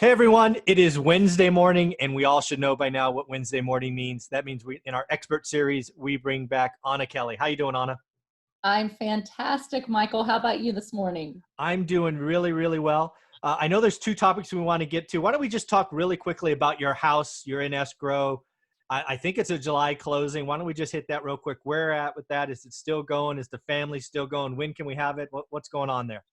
Hey everyone, it is Wednesday morning, and we all should know by now what Wednesday morning means. That means in our expert series, we bring back Anna Kelly. How you doing, Anna? I'm fantastic, Michael. How about you this morning? I'm doing really, really well. I know there's two topics we want to get to. Why don't we just talk really quickly about your house? You're in escrow. I think it's a July closing. Why don't we just hit that real quick? Where we're at with that? Is it still going? Is the family still going? When can we have it? What's going on there?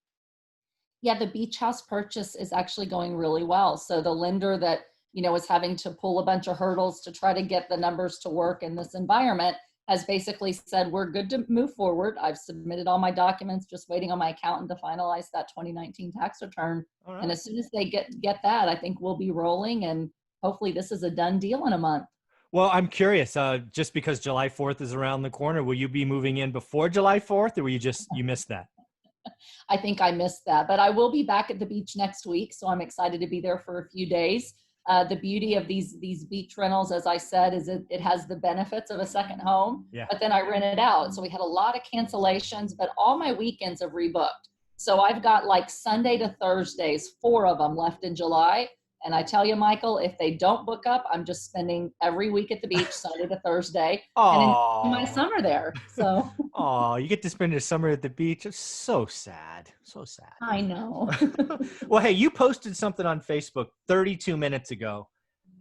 Yeah, the beach house purchase is actually going really well. So the lender that, is having to pull a bunch of hurdles to try to get the numbers to work in this environment has basically said, we're good to move forward. I've submitted all my documents, just waiting on my accountant to finalize that 2019 tax return. All right. And as soon as they get that, I think we'll be rolling, and hopefully this is a done deal in a month. Well, I'm curious, just because July 4th is around the corner, will you be moving in before July 4th, or will you missed that? I think I missed that, but I will be back at the beach next week, so I'm excited to be there for a few days. The beauty of these beach rentals, as I said, is it has the benefits of a second home, Yeah. but then I rent it out. So we had a lot of cancellations, but all my weekends have rebooked. So I've got like Sunday to Thursdays, 4 of them left in July. And I tell you, Michael, if they don't book up, I'm just spending every week at the beach, Sunday to Thursday, and enjoying my summer there. So, oh, you get to spend your summer at the beach. It's so sad. So sad. I know. Well, hey, you posted something on Facebook 32 minutes ago,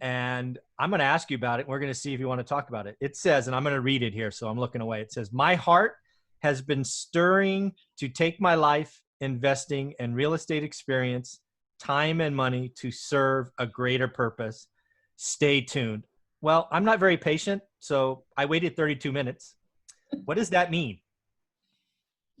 and I'm going to ask you about it. We're going to see if you want to talk about it. It says, and I'm going to read it here, so I'm looking away. It says, my heart has been stirring to take my life investing in real estate experience, time and money to serve a greater purpose. Stay tuned. Well, I'm not very patient, so I waited 32 minutes. What does that mean?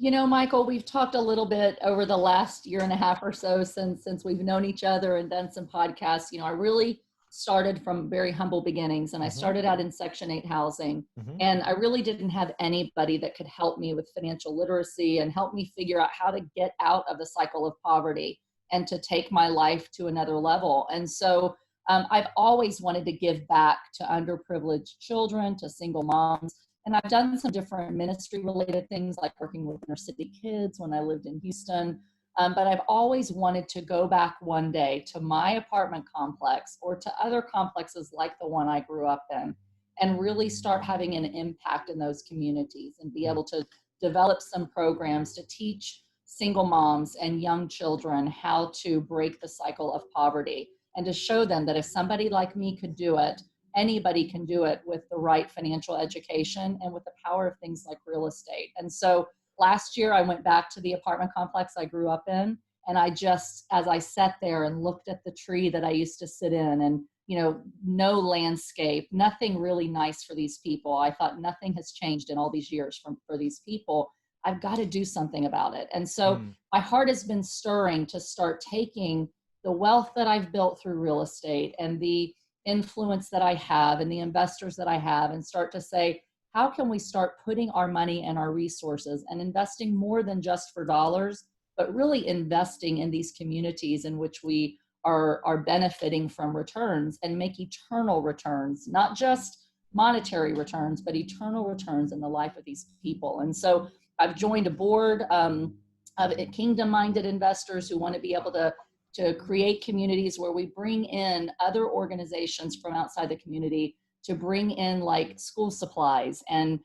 Michael, we've talked a little bit over the last year and a half or so since we've known each other and done some podcasts. I really started from very humble beginnings, and I started out in Section 8 housing, and I really didn't have anybody that could help me with financial literacy and help me figure out how to get out of the cycle of poverty and to take my life to another level. And so I've always wanted to give back to underprivileged children, to single moms. And I've done some different ministry related things, like working with inner city kids when I lived in Houston. But I've always wanted to go back one day to my apartment complex or to other complexes like the one I grew up in, and really start having an impact in those communities and be able to develop some programs to teach single moms and young children how to break the cycle of poverty, and to show them that if somebody like me could do it, anybody can do it with the right financial education and with the power of things like real estate. And so last year I went back to the apartment complex I grew up in, and I just, as I sat there and looked at the tree that I used to sit in, and no landscape, nothing really nice for these people. I thought nothing has changed in all these years for these people. I've got to do something about it. And so my heart has been stirring to start taking the wealth that I've built through real estate and the influence that I have and the investors that I have, and start to say, how can we start putting our money and our resources and investing more than just for dollars, but really investing in these communities in which we are benefiting from returns, and make eternal returns, not just monetary returns, but eternal returns in the life of these people. And so I've joined a board of kingdom-minded investors who want to be able to create communities where we bring in other organizations from outside the community to bring in like school supplies and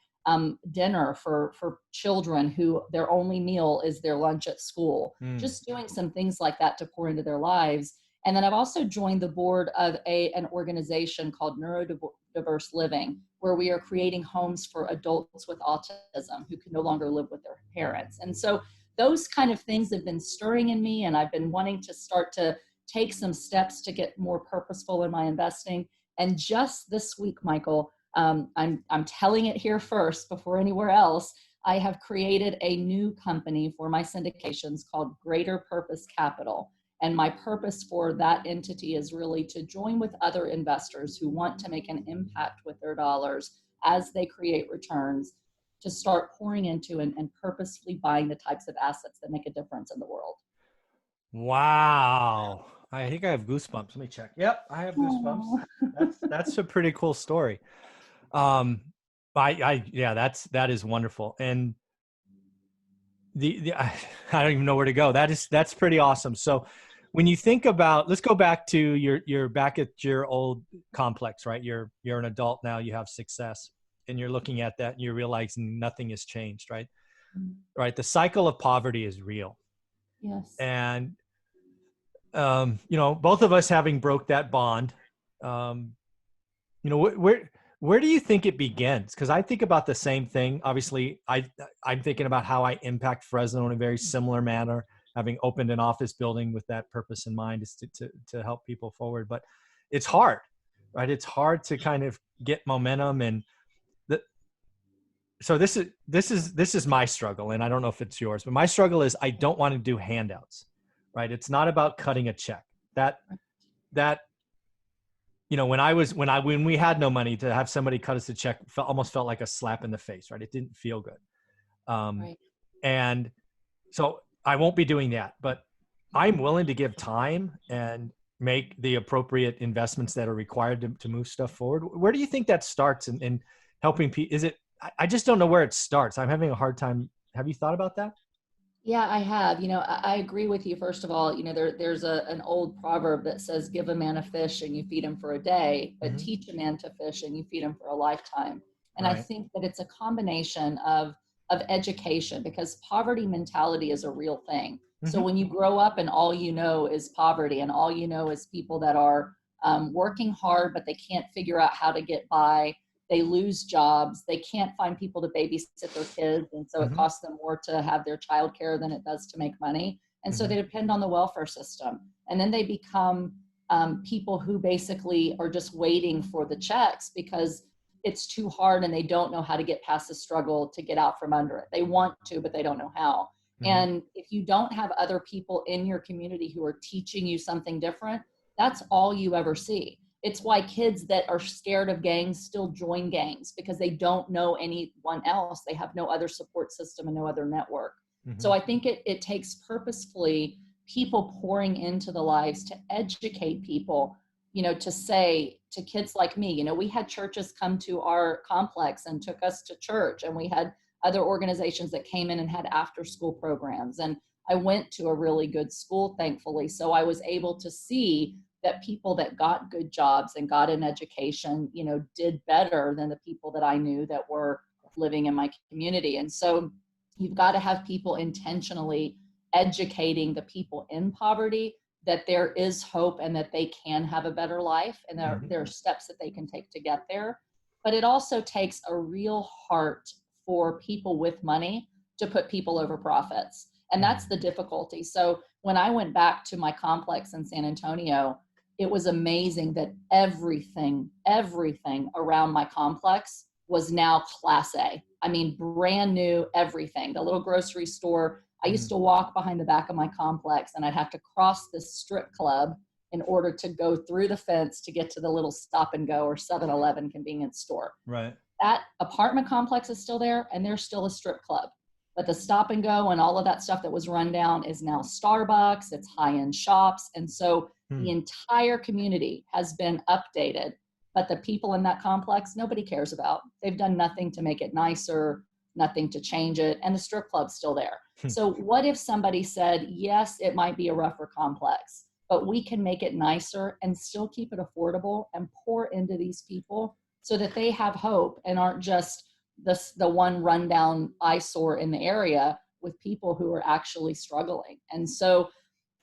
dinner for children who their only meal is their lunch at school. Just doing some things like that to pour into their lives. And then I've also joined the board of an organization called Neurodiverse Living, where we are creating homes for adults with autism who can no longer live with their parents. And so those kind of things have been stirring in me, and I've been wanting to start to take some steps to get more purposeful in my investing. And just this week, Michael, I'm telling it here first before anywhere else, I have created a new company for my syndications called Greater Purpose Capital. And my purpose for that entity is really to join with other investors who want to make an impact with their dollars as they create returns, to start pouring into and purposefully buying the types of assets that make a difference in the world. Wow. I think I have goosebumps. Let me check. Yep, I have goosebumps. That's a pretty cool story. Yeah, that is wonderful. And I don't even know where to go. That's pretty awesome. So when you think about, let's go back to you're back at your old complex, right? You're an adult now, you have success, and you're looking at that and you're realizing nothing has changed, right? Mm. Right. The cycle of poverty is real. Yes. And, you know, both of us having broke that bond, you know, where do you think it begins? Because I think about the same thing. Obviously, I'm thinking about how I impact Fresno in a very similar manner, having opened an office building with that purpose in mind, is to help people forward. But it's hard, right? It's hard to kind of get momentum, and so this is my struggle, and I don't know if it's yours, but my struggle is I don't want to do handouts, right? It's not about cutting a check. That you know, when we had no money, to have somebody cut us a check almost felt like a slap in the face, right? It didn't feel good. Right. And so I won't be doing that, but I'm willing to give time and make the appropriate investments that are required to move stuff forward. Where do you think that starts in helping people? Is it, I just don't know where it starts. I'm having a hard time. Have you thought about that? Yeah, I have. I agree with you. First of all, there's an old proverb that says, give a man a fish and you feed him for a day, but Mm-hmm. teach a man to fish and you feed him for a lifetime. And I Right. think that it's a combination of education, because poverty mentality is a real thing. So Mm-hmm. when you grow up and all you know is poverty and all you know is people that are working hard, but they can't figure out how to get by, they lose jobs, they can't find people to babysit their kids, and so it Mm-hmm. costs them more to have their child care than it does to make money, and so Mm-hmm. they depend on the welfare system, and then they become people who basically are just waiting for the checks because it's too hard and they don't know how to get past the struggle to get out from under it. They want to, but they don't know how. Mm-hmm. And if you don't have other people in your community who are teaching you something different, that's all you ever see. It's why kids that are scared of gangs still join gangs, because they don't know anyone else. They have no other support system and no other network. Mm-hmm. So I think it takes purposefully people pouring into the lives to educate people, to say to kids like me, we had churches come to our complex and took us to church, and we had other organizations that came in and had after school programs. And I went to a really good school, thankfully. So I was able to see that people that got good jobs and got an education, did better than the people that I knew that were living in my community. And so you've got to have people intentionally educating the people in poverty that there is hope and that they can have a better life, and there are steps that they can take to get there. But it also takes a real heart for people with money to put people over profits. And that's the difficulty. So when I went back to my complex in San Antonio, it was amazing that everything around my complex was now Class A. I mean, brand new everything. The little grocery store, I used to walk behind the back of my complex and I'd have to cross this strip club in order to go through the fence to get to the little Stop and Go or 7-Eleven convenience store. Right. That apartment complex is still there, and there's still a strip club. But the Stop and Go and all of that stuff that was run down is now Starbucks, it's high-end shops. And so the entire community has been updated, but the people in that complex, nobody cares about. They've done nothing to make it nicer, nothing to change it, and the strip club's still there. So what if somebody said, yes, it might be a rougher complex, but we can make it nicer and still keep it affordable and pour into these people so that they have hope and aren't just the one rundown eyesore in the area, with people who are actually struggling. And so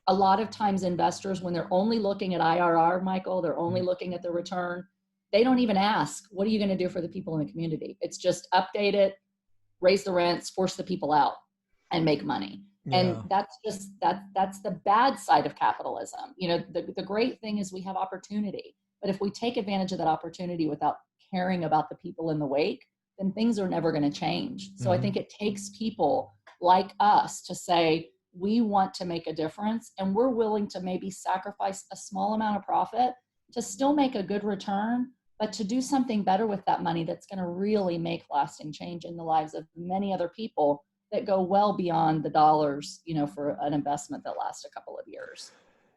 a lot of times investors, when they're only looking at IRR, Michael, they're only looking at the return, they don't even ask, what are you going to do for the people in the community? It's just update it, raise the rents, force the people out, and make money. Yeah. And that's the bad side of capitalism. The great thing is we have opportunity, but if we take advantage of that opportunity without caring about the people in the wake, then things are never going to change. So I think it takes people like us to say, we want to make a difference, and we're willing to maybe sacrifice a small amount of profit to still make a good return, but to do something better with that money that's going to really make lasting change in the lives of many other people that go well beyond the dollars, for an investment that lasts a couple of years.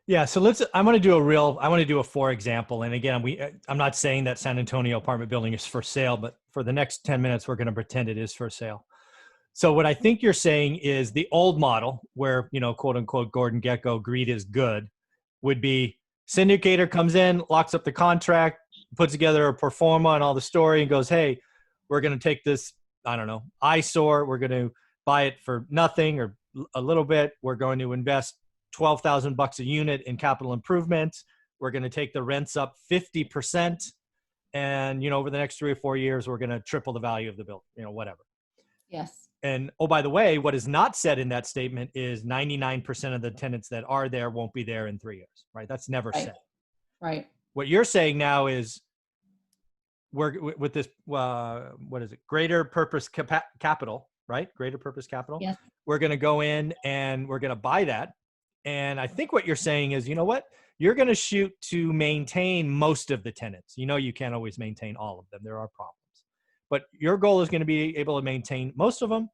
Yeah. So I want to do a for example. And again, I'm not saying that San Antonio apartment building is for sale, but for the next 10 minutes, we're going to pretend it is for sale. So what I think you're saying is the old model where, quote unquote, Gordon Gekko, greed is good, would be syndicator comes in, locks up the contract, puts together a pro forma and all the story and goes, hey, we're going to take this, I don't know, eyesore. We're going to buy it for nothing or a little bit. We're going to invest $12,000 a unit in capital improvements. We're going to take the rents up 50%. And, over the next 3 or 4 years, we're going to triple the value of the building, whatever. Yes. And, oh, by the way, what is not said in that statement is 99% of the tenants that are there won't be there in 3 years, right? That's never said. Right. What you're saying now is we're with this, what is it? Greater purpose capital, right? Greater purpose capital. Yes. We're going to go in and we're going to buy that. And I think what you're saying is, you know what? You're going to shoot to maintain most of the tenants. You can't always maintain all of them. There are problems. But your goal is going to be able to maintain most of them.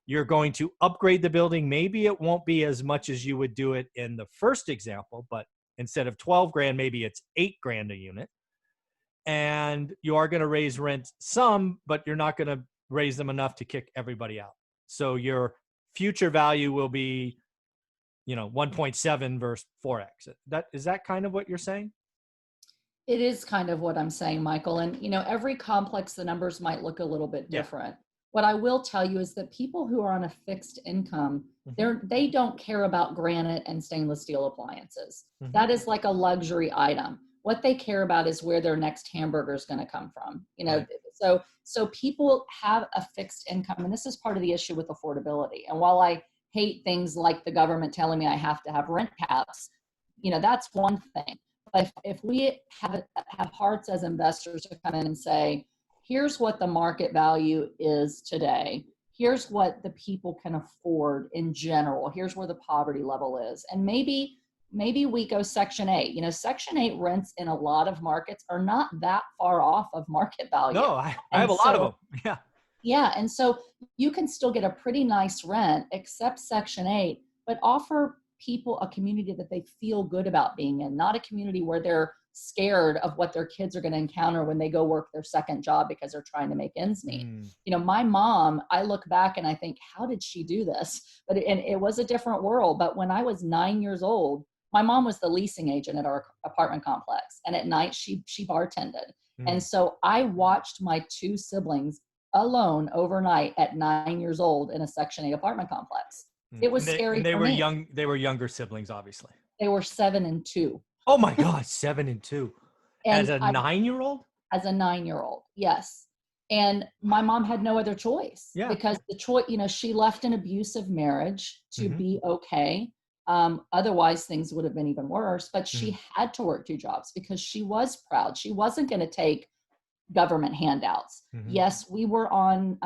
You're going to upgrade the building. Maybe it won't be as much as you would do it in the first example, but instead of 12 grand, maybe it's 8 grand a unit. And you are going to raise rent some, but you're not going to raise them enough to kick everybody out. So your future value will be, 1.7 versus 4x. Is that kind of what you're saying? It is kind of what I'm saying, Michael. And, every complex, the numbers might look a little bit different. What I will tell you is that people who are on a fixed income, they don't care about granite and stainless steel appliances. That is like a luxury item. What they care about is where their next hamburger is going to come from. Right. So people have a fixed income, and this is part of the issue with affordability. And while I hate things like the government telling me I have to have rent caps, that's one thing. But if we have hearts as investors to come in and say, here's what the market value is today. Here's what the people can afford in general. Here's where the poverty level is. And maybe we go Section 8. Section 8 rents in a lot of markets are not that far off of market value. No, I have a lot of them. Yeah. Yeah. And so you can still get a pretty nice rent, except Section 8, but offer people a community that they feel good about being in, not a community where they're scared of what their kids are going to encounter when they go work their second job because they're trying to make ends meet. My mom, I look back and I think, how did she do this? But it was a different world. But when I was 9 years old, my mom was the leasing agent at our apartment complex. And at night she bartended. And so I watched my 2 siblings alone overnight at 9 years old in a Section 8 apartment complex. It was scary. And they for were me. young. They were younger siblings, obviously. They were 7 and 2. Oh my God, 7 and 2. And as a 9-year-old? As a 9-year-old, yes. And my mom had no other choice. Yeah. Because the choice, she left an abusive marriage to be okay. Otherwise, things would have been even worse. But she had to work 2 jobs because she was proud. She wasn't going to take government handouts. Yes, we were on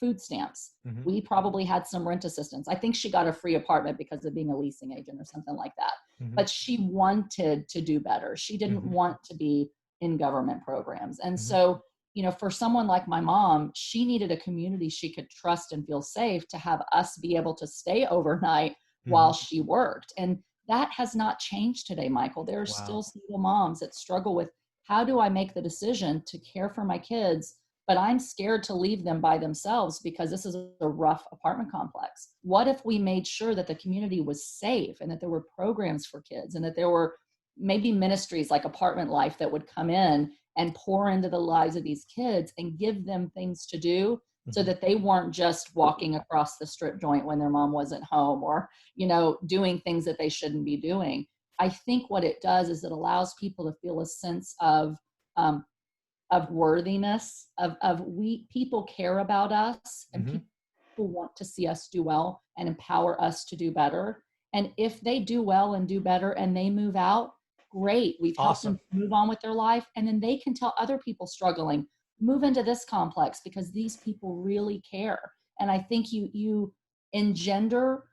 food stamps. We probably had some rent assistance. I think she got a free apartment because of being a leasing agent or something like that. But she wanted to do better. She didn't want to be in government programs. And so, for someone like my mom, she needed a community she could trust and feel safe to have us be able to stay overnight while she worked. And that has not changed today, Michael. There are still single moms that struggle with, how do I make the decision to care for my kids, but I'm scared to leave them by themselves because this is a rough apartment complex? What if we made sure that the community was safe and that there were programs for kids and that there were maybe ministries like Apartment Life that would come in and pour into the lives of these kids and give them things to do so that they weren't just walking across the strip joint when their mom wasn't home or, doing things that they shouldn't be doing. I think what it does is it allows people to feel a sense of worthiness, of people care about us and people want to see us do well and empower us to do better. And if they do well and do better and they move out, great. We've helped them move on with their life. And then they can tell other people struggling, move into this complex because these people really care. And I think you engender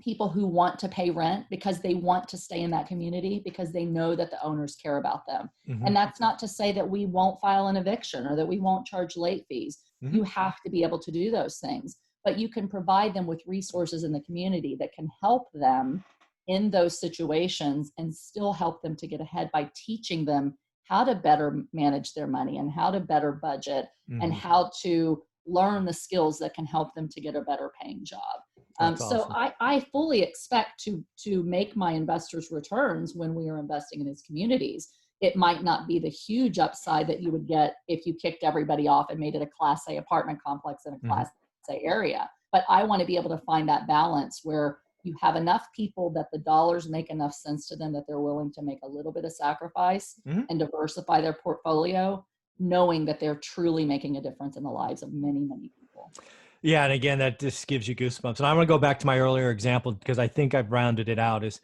people who want to pay rent because they want to stay in that community because they know that the owners care about them. And that's not to say that we won't file an eviction or that we won't charge late fees. You have to be able to do those things, but you can provide them with resources in the community that can help them in those situations and still help them to get ahead by teaching them how to better manage their money and how to better budget and how to learn the skills that can help them to get a better paying job. That's So awesome. I fully expect to make my investors returns when we are investing in these communities. It might not be the huge upside that you would get if you kicked everybody off and made it a Class A apartment complex in a Hmm. Class A area. But I want to be able to find that balance where you have enough people that the dollars make enough sense to them that they're willing to make a little bit of sacrifice Hmm. and diversify their portfolio, knowing that they're truly making a difference in the lives of many, many people. Yeah, and again, that just gives you goosebumps. And I'm going to go back to my earlier example because I think I've rounded it out. Is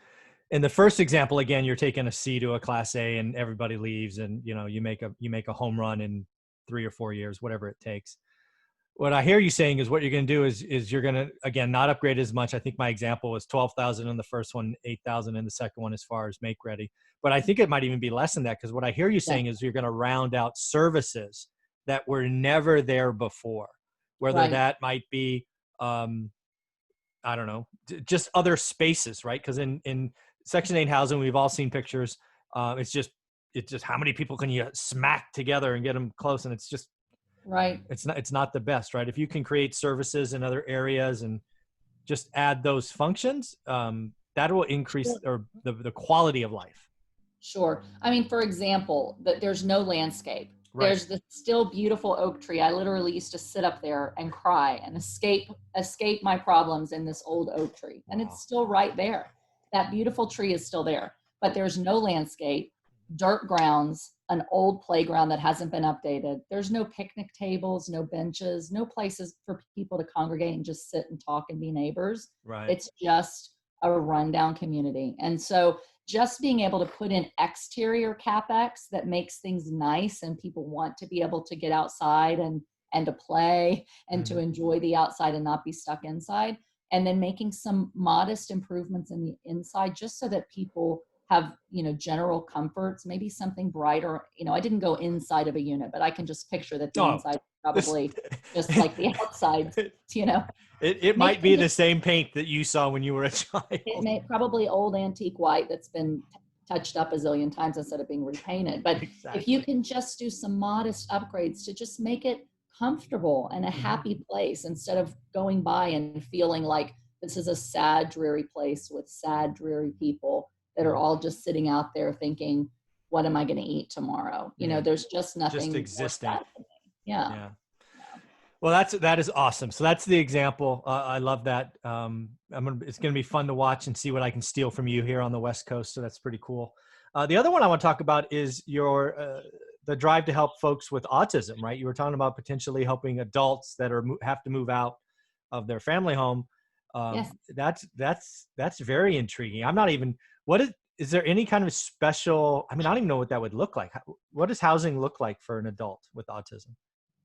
in the first example, again, you're taking a C to a Class A, and everybody leaves, and you make a home run in 3 or 4 years, whatever it takes. What I hear you saying is what you're going to do is you're going to, again, not upgrade as much. I think my example was 12,000 in the first one, 8,000 in the second one as far as make ready. But I think it might even be less than that because what I hear you Yeah, saying is you're going to round out services that were never there before, whether right. that might be, um, I don't know, just other spaces, right? Because in Section 8 housing, we've all seen pictures. It's just how many people can you smack together and get them close, and it's just Right. it's not the best, right? If you can create services in other areas and just add those functions, that will increase or the quality of life. Sure. I mean, for example, that there's no landscape. Right. There's the still beautiful oak tree. I literally used to sit up there and cry and escape my problems in this old oak tree. And Wow. it's still right there. That beautiful tree is still there. But there's no landscape, dirt grounds, an old playground that hasn't been updated. There's no picnic tables, no benches, no places for people to congregate and just sit and talk and be neighbors. Right. It's just a rundown community. And so just being able to put in exterior capex that makes things nice and people want to be able to get outside and to play and to Mhm. enjoy the outside and not be stuck inside, and then making some modest improvements in the inside just so that people have general comforts, maybe something brighter. I didn't go inside of a unit, but I can just picture that the Oh, inside this probably just like the outside. you know it make might them be the just same paint that you saw when you were a it child. may probably old antique white that's been touched up a zillion times instead of being repainted. But if you Exactly. can just do some modest upgrades to just make it comfortable and a Mhm. happy place instead of going by and feeling like this is a sad, dreary place with sad, dreary people that are Yeah. all just sitting out there thinking, what am I going to eat tomorrow? Yeah. There's just Just nothing more existing. sad to me. Yeah. Yeah. Well, that is awesome. So that's the example. I love that. It's gonna be fun to watch and see what I can steal from you here on the West Coast. So that's pretty cool. The other one I want to talk about is your the drive to help folks with autism. Right? You were talking about potentially helping adults that have to move out of their family home. Yes. That's very intriguing. I'm not even. Is there any kind of special? I mean, I don't even know what that would look like. What does housing look like for an adult with autism?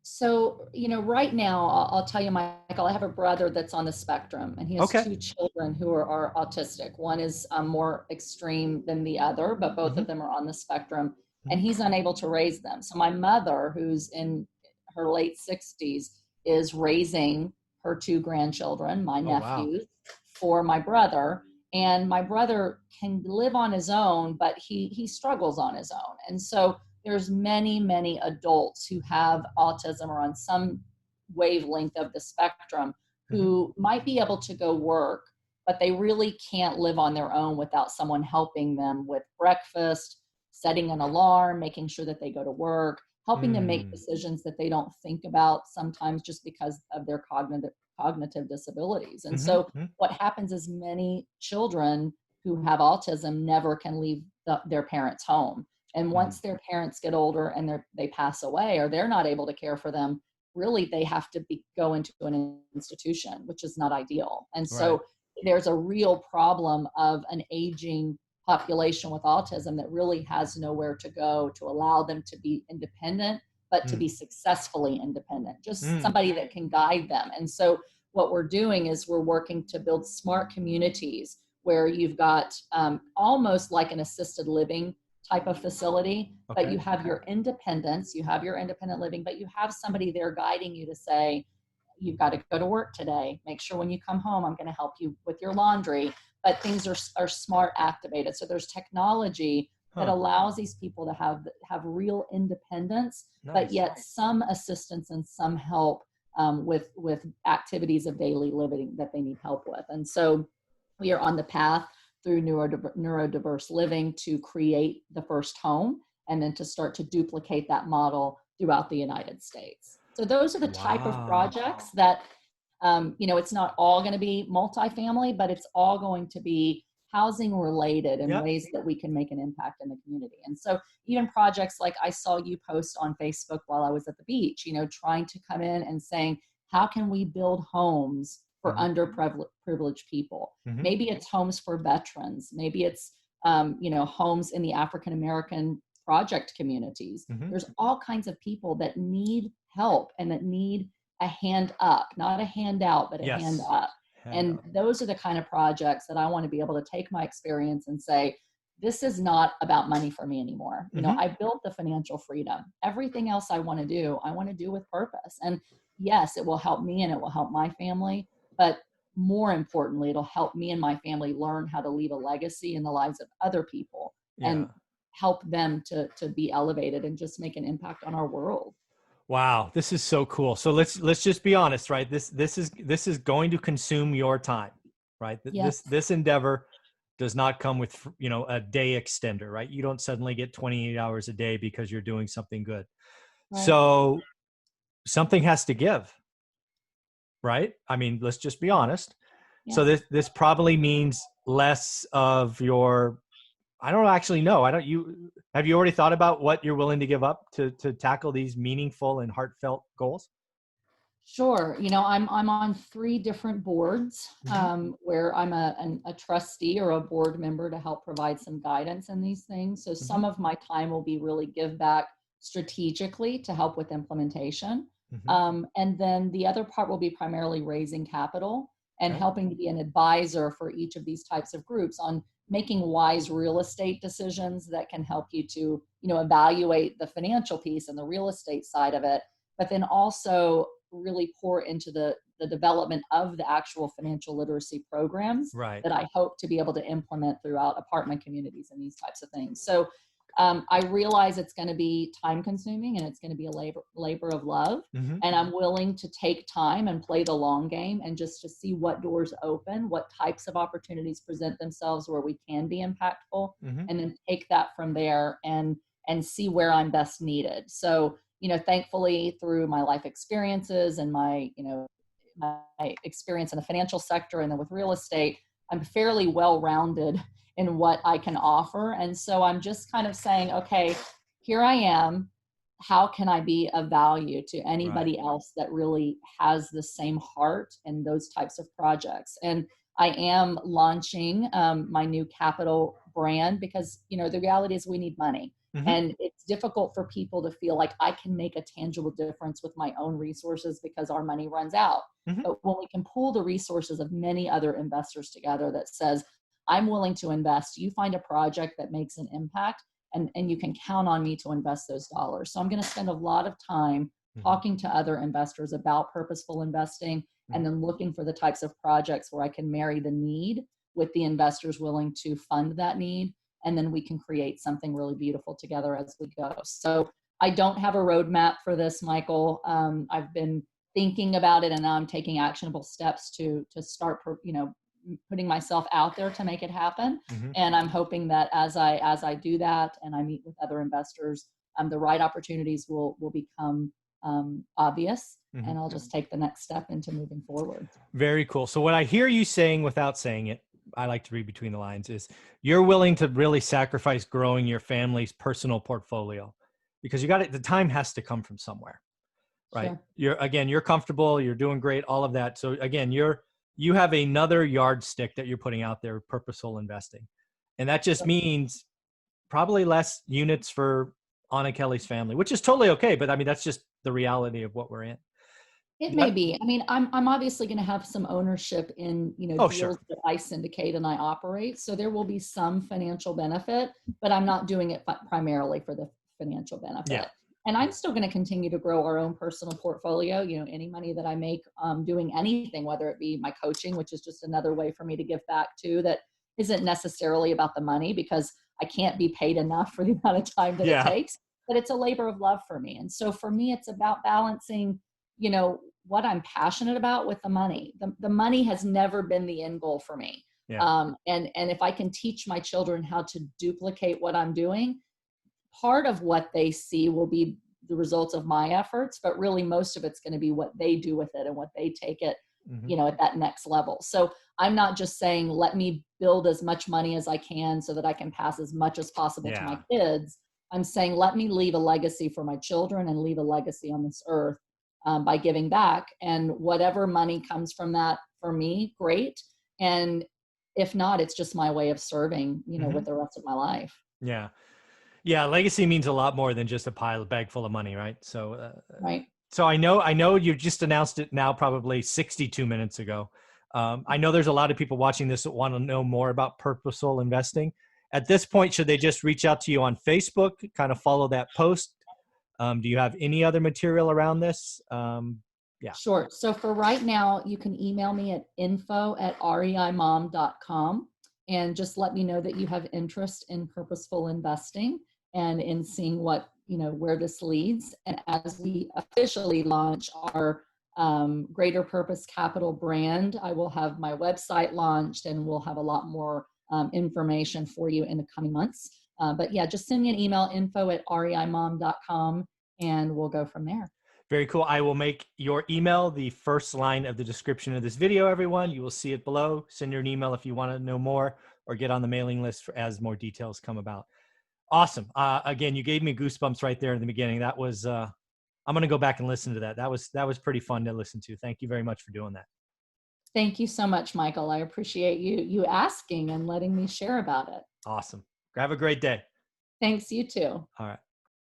So, right now, I'll tell you, Michael, I have a brother that's on the spectrum, and he has Okay. two children who are autistic. One is more extreme than the other, but both Hmm. of them are on the spectrum, and Hmm. he's unable to raise them. So, my mother, who's in her late 60s, is raising her two grandchildren, my Oh, wow. nephews, for my brother. And my brother can live on his own, but he struggles on his own. And so, there's many adults who have autism or on some wavelength of the spectrum Hmm. who might be able to go work, but they really can't live on their own without someone helping them with breakfast, setting an alarm, making sure that they go to work, helping them make Mm. decisions that they don't think about sometimes just because of their cognitive disabilities. And Mhm, so mhm. what happens is many children who have autism never can leave their parents' home, and Mm. once their parents get older and they pass away or they're not able to care for them, really they have to go into an institution, which is not ideal. And Right. so there's a real problem of an aging population with autism that really has nowhere to go to allow them to be independent, but to Mm. be successfully independent, just Mm. somebody that can guide them. And so what we're doing is we're working to build smart communities where you've got almost like an assisted living type of facility, but Okay. you have your independence, you have your independent living, but you have somebody there guiding you to say, you've got to go to work today. Make sure when you come home, I'm going to help you with your laundry. But things are smart activated. So there's technology that Huh. allows these people to have real independence, but Nice. yet some assistance and some help with activities of daily living that they need help with. And so we are on the path through neurodiverse living to create the first home and then to start to duplicate that model throughout the United States. So those are the type of projects that, it's not all going to be multifamily, but it's all going to be housing related in ways that we can make an impact in the community. And so even projects like I saw you post on Facebook while I was at the beach, trying to come in and saying, how can we build homes for underprivileged people? Maybe it's homes for veterans. Maybe it's, homes in the African American project communities. There's all kinds of people that need help and that need a hand up, not a handout, but a hand up. And those are the kind of projects that I want to be able to take my experience and say, this is not about money for me anymore. I built the financial freedom. Everything else I want to do with purpose. And yes, it will help me and it will help my family. But more importantly, it'll help me and my family learn how to leave a legacy in the lives of other people and help them to be elevated and just make an impact on our world. Wow, this is so cool. So let's just be honest, right? This is going to consume your time, right? Yes. This endeavor does not come with, a day extender, right? You don't suddenly get 28 hours a day because you're doing something good. Right. So something has to give, right? I mean, let's just be honest. Yeah. So this probably means less of your, I don't actually know. Have you already thought about what you're willing to give up to tackle these meaningful and heartfelt goals? Sure. I'm on 3 different boards where I'm a trustee or a board member to help provide some guidance in these things. So some of my time will be really give back strategically to help with implementation. And then the other part will be primarily raising capital and helping to be an advisor for each of these types of groups on making wise real estate decisions that can help you to, evaluate the financial piece and the real estate side of it, but then also really pour into the development of the actual financial literacy programs that I hope to be able to implement throughout apartment communities and these types of things. So I realize it's going to be time consuming and it's going to be a labor of love. And I'm willing to take time and play the long game and just to see what doors open, what types of opportunities present themselves where we can be impactful, and then take that from there and see where I'm best needed. So, thankfully through my life experiences and my experience in the financial sector and then with real estate, I'm fairly well-rounded in what I can offer. And so I'm just kind of saying, okay, here I am. How can I be of value to anybody else that really has the same heart and those types of projects? And I am launching my new capital brand because, the reality is we need money. And it's difficult for people to feel like I can make a tangible difference with my own resources because our money runs out. But when we can pool the resources of many other investors together that says, I'm willing to invest, you find a project that makes an impact and you can count on me to invest those dollars. So I'm going to spend a lot of time talking to other investors about purposeful investing and then looking for the types of projects where I can marry the need with the investors willing to fund that need. And then we can create something really beautiful together as we go. So I don't have a roadmap for this, Michael. I've been thinking about it and now I'm taking actionable steps to start, putting myself out there to make it happen. And I'm hoping that as I do that and I meet with other investors, the right opportunities will become obvious and I'll just take the next step into moving forward. Very cool. So what I hear you saying without saying it, I like to read between the lines, is you're willing to really sacrifice growing your family's personal portfolio because the time has to come from somewhere, right? Sure. You're comfortable, you're doing great, all of that. So again, you have another yardstick that you're putting out there, purposeful investing. And that just means probably less units for Anna Kelly's family, which is totally okay. But I mean, that's just the reality of what we're in. It may be. I mean, I'm obviously going to have some ownership in, deals that I syndicate and I operate. So there will be some financial benefit, but I'm not doing it primarily for the financial benefit. Yeah. And I'm still going to continue to grow our own personal portfolio. Any money that I make doing anything, whether it be my coaching, which is just another way for me to give back to, that isn't necessarily about the money because I can't be paid enough for the amount of time that it takes, but it's a labor of love for me. And so for me, it's about balancing, what I'm passionate about with the money. The money has never been the end goal for me. Yeah. And if I can teach my children how to duplicate what I'm doing, part of what they see will be the results of my efforts, but really most of it's going to be what they do with it and what they take it, Mm-hmm. at that next level. So I'm not just saying, let me build as much money as I can so that I can pass as much as possible to my kids. I'm saying, let me leave a legacy for my children and leave a legacy on this earth by giving back. And whatever money comes from that for me, great. And if not, it's just my way of serving, Mm-hmm. with the rest of my life. Yeah. Yeah. Legacy means a lot more than just a bag full of money. Right. So, Right. so I know you just announced it now, probably 62 minutes ago. I know there's a lot of people watching this that want to know more about purposeful investing. At this point, should they just reach out to you on Facebook, kind of follow that post? Do you have any other material around this? Yeah. Sure. So for right now, you can email me at info@reimom.com and just let me know that you have interest in purposeful investing and in seeing what, where this leads. And as we officially launch our Greater Purpose Capital brand, I will have my website launched and we'll have a lot more information for you in the coming months. But yeah, just send me an email, info@reimom.com, and we'll go from there. Very cool. I will make your email the first line of the description of this video, everyone. You will see it below. Send your an email if you want to know more or get on the mailing list as more details come about. Awesome. Again, you gave me goosebumps right there in the beginning. That was, I'm going to go back and listen to that. That was pretty fun to listen to. Thank you very much for doing that. Thank you so much, Michael. I appreciate you asking and letting me share about it. Awesome. Have a great day. Thanks, you too. All right.